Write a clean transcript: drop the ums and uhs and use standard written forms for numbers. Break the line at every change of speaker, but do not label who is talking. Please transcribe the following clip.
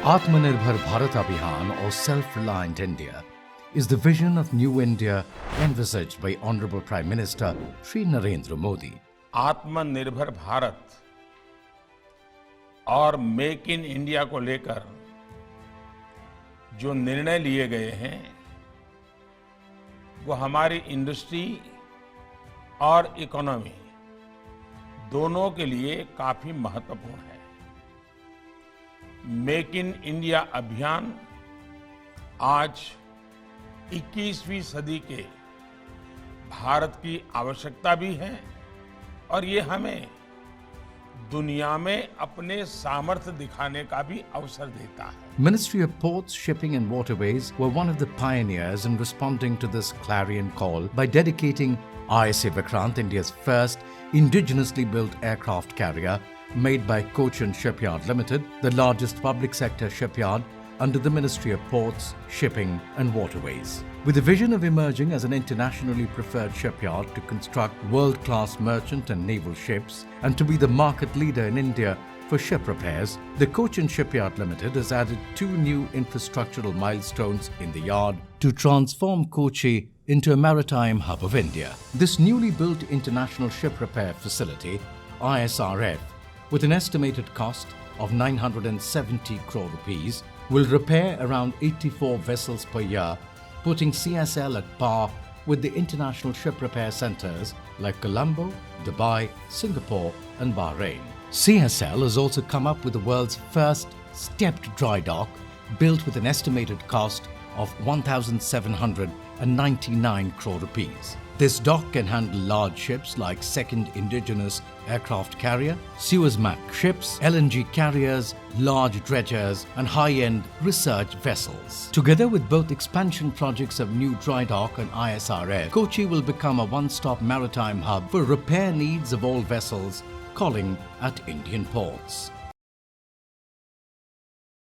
Atmanirbhar Bharat Abhiyaan, or Self-reliant India, is the vision of new India envisaged by Honorable Prime Minister Shri Narendra Modi.
आत्मनिर्भर भारत और make in India को लेकर जो निर्णय लिए गए हैं वो हमारी इंडस्ट्री और इकोनॉमी दोनों के लिए काफी महत्वपूर्ण है। मेक इन इंडिया अभियान आज 21वीं सदी के भारत की आवश्यकता भी है और ये हमें दुनिया में अपने सामर्थ्य दिखाने का भी अवसर देता है।
Ministry of Ports, Shipping and Waterways were one of the pioneers in responding to this clarion call by dedicating ISA Vikrant, India's first indigenously built aircraft carrier made by Cochin Shipyard Limited, the largest public sector shipyard under the Ministry of Ports, Shipping and Waterways. With a vision of emerging as an internationally preferred shipyard to construct world-class merchant and naval ships and to be the market leader in India for ship repairs, the Cochin Shipyard Limited has added 2 new infrastructural milestones in the yard to transform Kochi into a maritime hub of India. This newly built international ship repair facility, ISRF, with an estimated cost of 970 crore rupees, will repair around 84 vessels per year, putting CSL at par with the international ship repair centers like Colombo, Dubai, Singapore and Bahrain. CSL has also come up with the world's first stepped dry dock, built with an estimated cost of 1,799 crore rupees. This dock can handle large ships like second indigenous aircraft carrier, Suezmax ships, LNG carriers, large dredgers and high-end research vessels. Together with both expansion projects of new dry dock and ISRF, Kochi will become a one-stop maritime hub for repair needs of all vessels calling at Indian ports.